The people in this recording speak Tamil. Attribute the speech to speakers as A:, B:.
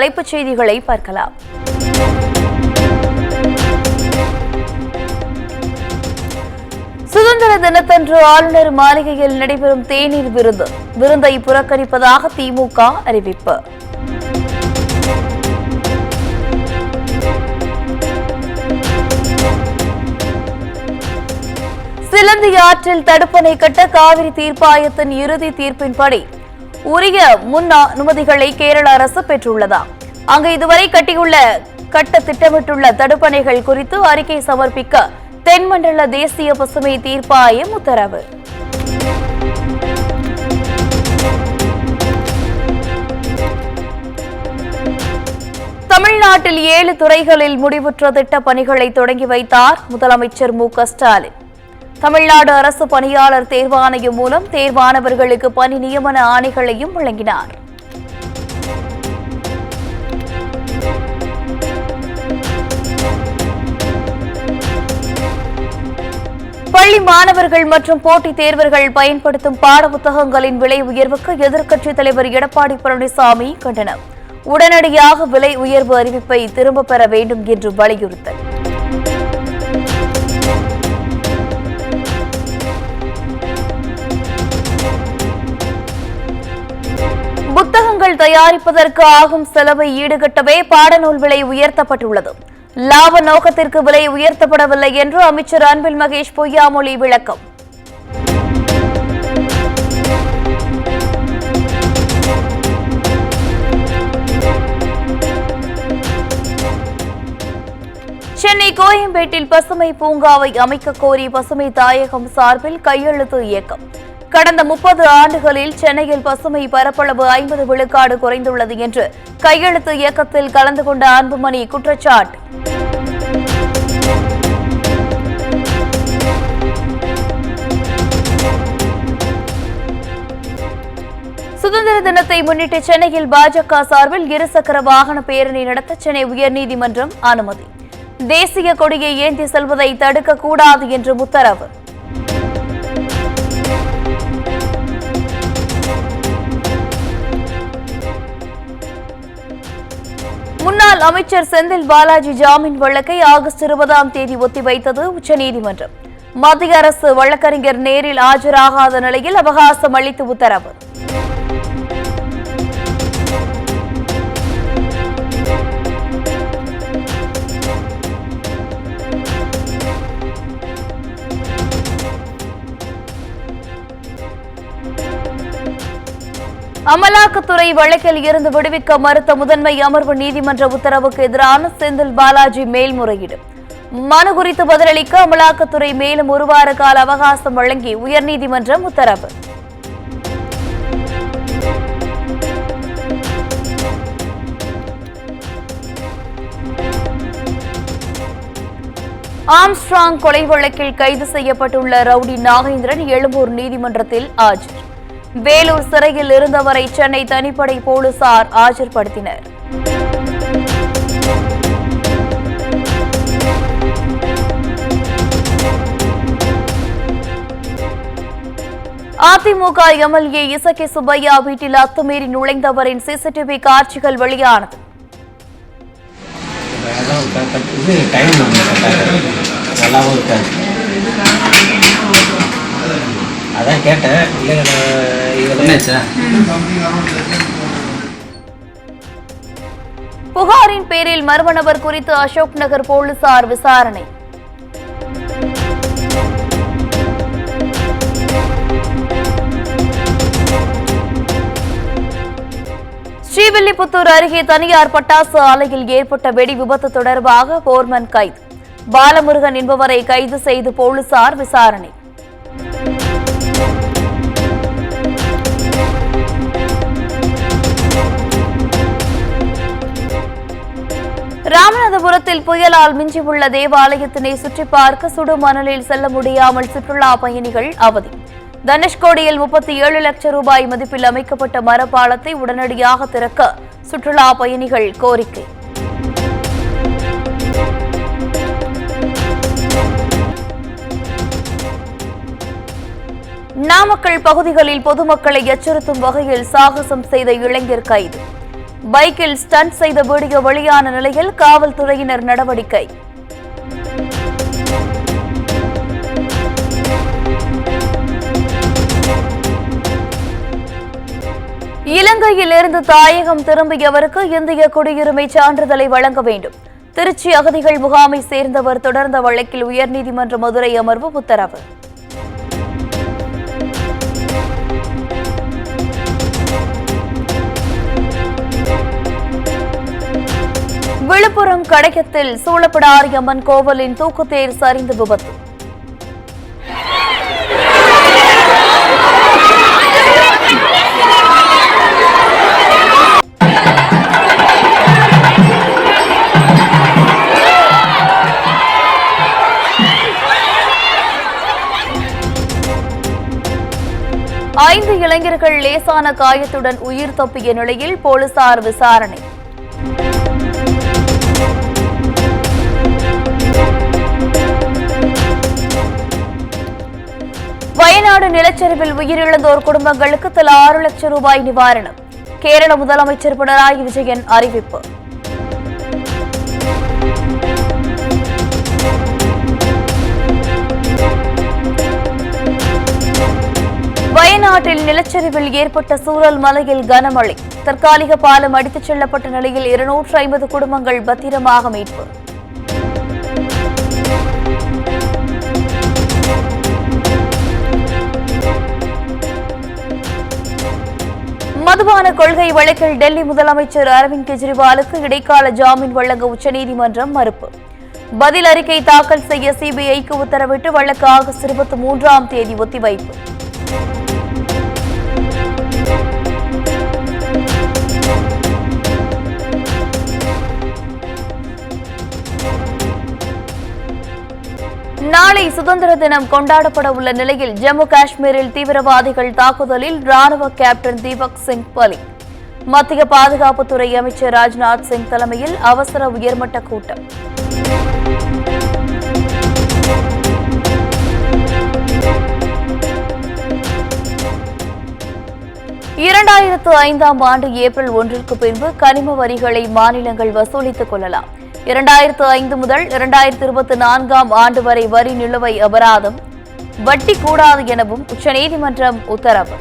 A: தலைப்புச் செய்திகளை பார்க்கலாம். சுதந்திர தினத்தன்று ஆளுநர் மாளிகையில் நடைபெறும் தேநீர் விருந்தை புறக்கணிப்பதாக திமுக அறிவிப்பு. சிலந்தி ஆற்றில் தடுப்பணை கட்ட காவிரி தீர்ப்பாயத்தின் இறுதி தீர்ப்பின்படி உரிய முன் அனுமதிகளை கேரள அரசு பெற்றுள்ளதா? அங்கு இதுவரை கட்ட திட்டமிட்டுள்ள தடுப்பணைகள் குறித்து அறிக்கை சமர்ப்பிக்க தென்மண்டல தேசிய பசுமை தீர்ப்பாயம் உத்தரவு. தமிழ்நாட்டில் 7 துறைகளில் முடிவுற்ற திட்டப் பணிகளை தொடங்கி வைத்தார் முதலமைச்சர் மு.க.ஸ்டாலின். தமிழ்நாடு அரசு பணியாளர் தேர்வாணையம் மூலம் தேர்வானவர்களுக்கு பணி நியமன ஆணைகளையும் வழங்கினார். பள்ளி மாணவர்கள் மற்றும் போட்டித் தேர்வர்கள் பயன்படுத்தும் பாட புத்தகங்களின் விலை உயர்வுக்கு எதிர்க்கட்சித் தலைவர் எடப்பாடி பழனிசாமி கண்டனம். உடனடியாக விலை உயர்வு அறிவிப்பை திரும்பப் பெற வேண்டும் என்று வலியுறுத்தல். புத்தகங்கள் தயாரிப்பதற்கு ஆகும் செலவை ஈடுகட்டவே பாடநூல் விலை உயர்த்தப்பட்டுள்ளது. லாப நோக்கத்திற்கு விலை உயர்த்தப்படவில்லை என்று அமைச்சர் அன்பில் மகேஷ் பொய்யாமொழி விளக்கம். சென்னை கோயம்பேட்டில் பசுமை பூங்காவை அமைக்க கோரி பசுமை தாயகம் சார்பில் கையெழுத்து இயக்கம். கடந்த 30 ஆண்டுகளில் சென்னையில் பசுமை பரப்பளவு 50 விழுக்காடு குறைந்துள்ளது என்று கையெழுத்து இயக்கத்தில் கலந்து கொண்ட அன்புமணி குற்றச்சாட்டு. சுதந்திர தினத்தை முன்னிட்டு சென்னையில் பாஜக சார்பில் இருசக்கர வாகன பேரணி நடத்த சென்னை உயர்நீதிமன்றம் அனுமதி. தேசிய கொடியை ஏந்தி செல்வதை தடுக்கக்கூடாது என்று உத்தரவு. முன்னாள் அமைச்சர் செந்தில் பாலாஜி ஜாமீன் வழக்கை ஆகஸ்ட் 20ஆம் தேதி ஒத்திவைத்தது உச்சநீதிமன்றம். மத்திய அரசு வழக்கறிஞர் நேரில் ஆஜராகாத நிலையில் அவகாசம் அளித்து உத்தரவு. அமலாக்கத்துறை வழக்கில் இருந்து விடுவிக்க மறுத்த முதன்மை அமர்வு நீதிமன்ற உத்தரவுக்கு எதிரான செந்தில் பாலாஜி மேல்முறையீடு. மனு குறித்து பதிலளிக்க அமலாக்கத்துறை மேலும் 1 வார கால அவகாசம் வழங்கி உயர்நீதிமன்றம் உத்தரவு. ஆம்ஸ்ட்ராங் கொலை வழக்கில் கைது செய்யப்பட்டுள்ள ரவுடி நாகேந்திரன் எழும்பூர் நீதிமன்றத்தில் ஆஜர். வேலூர் சிறையில் இருந்தவரை சென்னை தனிப்படை போலீசார் ஆஜர்படுத்தினர். அதிமுக எம்எல்ஏ இசக்கி சுப்பையா வீட்டில் அத்துமீறி நுழைந்தவரின் சிசிடிவி காட்சிகள் வெளியானது.
B: அதான் கேட்டேன்.
A: புகாரின் பேரில் மர்ம நபர் குறித்து அசோக் நகர் போலீசார் விசாரணை. ஸ்ரீவில்லிபுத்தூர் அருகே தனியார் பட்டாசு ஆலையில் ஏற்பட்ட வெடி விபத்து தொடர்பாக போர்மன் கைது. பாலமுருகன் என்பவரை கைது செய்து போலீசார் விசாரணை. ராமநாதபுரத்தில் புயலால் மிஞ்சியுள்ள தேவாலயத்தினை சுற்றி பார்க்க சுடுமணலில் செல்ல முடியாமல் சுற்றுலா பயணிகள் அவதி. தனுஷ்கோடியில் 37 லட்சம் ரூபாய் மதிப்பில் அமைக்கப்பட்ட மரப்பாலத்தை உடனடியாக திறக்க சுற்றுலா பயணிகள் கோரிக்கை. நாமக்கல் பகுதிகளில் பொதுமக்களை எச்சரித்தும் வகையில் சாகசம் செய்த இளைஞர் கைது. பைக்கில் ஸ்டண்ட் செய்த வீடியோ வெளியான நிலையில் காவல்துறையினர் நடவடிக்கை. இலங்கையில் இருந்து தாயகம் திரும்பியவருக்கு இந்திய குடியுரிமை சான்றிதழை வழங்க வேண்டும். திருச்சி அகதிகள் முகாமை சேர்ந்தவர் தொடர்ந்த வழக்கில் உயர்நீதிமன்ற மதுரை அமர்வு உத்தரவு. விழுப்புரம் கடையத்தில் சூளப்பிடாரியம்மன் கோவிலின் தூக்குத்தேர் சரிந்து விபத்து. ஐந்து இளைஞர்கள் லேசான காயத்துடன் உயிர் தப்பிய நிலையில் போலீசார் விசாரணை. வயநாடு நிலச்சரிவில் உயிரிழந்தோர் குடும்பங்களுக்கு தலா 6 லட்சம் ரூபாய் நிவாரணம். கேரள முதலமைச்சர் பினராயி விஜயன் அறிவிப்பு. வயநாட்டில் நிலச்சரிவில் ஏற்பட்ட சூரல் மலையில் கனமழை. தற்காலிக பாலம் அடித்துச் செல்லப்பட்ட நிலையில் 250 குடும்பங்கள் பத்திரமாக மீட்பு. மதுபான கொள்கை வழக்கில் டெல்லி முதலமைச்சர் அரவிந்த் கெஜ்ரிவாலுக்கு இடைக்கால ஜாமீன் வழங்க உச்சநீதிமன்றம் மறுப்பு. பதில் அறிக்கை தாக்கல் செய்ய சிபிஐக்கு உத்தரவிட்டு வழக்கு ஆகஸ்ட் 23ஆம் தேதி ஒத்திவைப்பு. நாளை சுதந்திர தினம் கொண்டாடப்பட உள்ள நிலையில் ஜம்மு காஷ்மீரில் தீவிரவாதிகள் தாக்குதலில் ராணுவ கேப்டன் தீபக் சிங் பலி. மத்திய பாதுகாப்புத்துறை அமைச்சர் ராஜ்நாத் சிங் தலைமையில் அவசர உயர்மட்ட கூட்டம். இரண்டாயிரத்து 5ஆம் ஆண்டு ஏப்ரல் 1ற்கு பின்பு கனிம வரிகளை மாநிலங்கள் வசூலித்துக் கொள்ளலாம். 2005 முதல் 2024ஆம் ஆண்டு வரை வரி நிலுவை அபராதம் வட்டி கூடாது எனவும் உச்சநீதிமன்றம் உத்தரவு.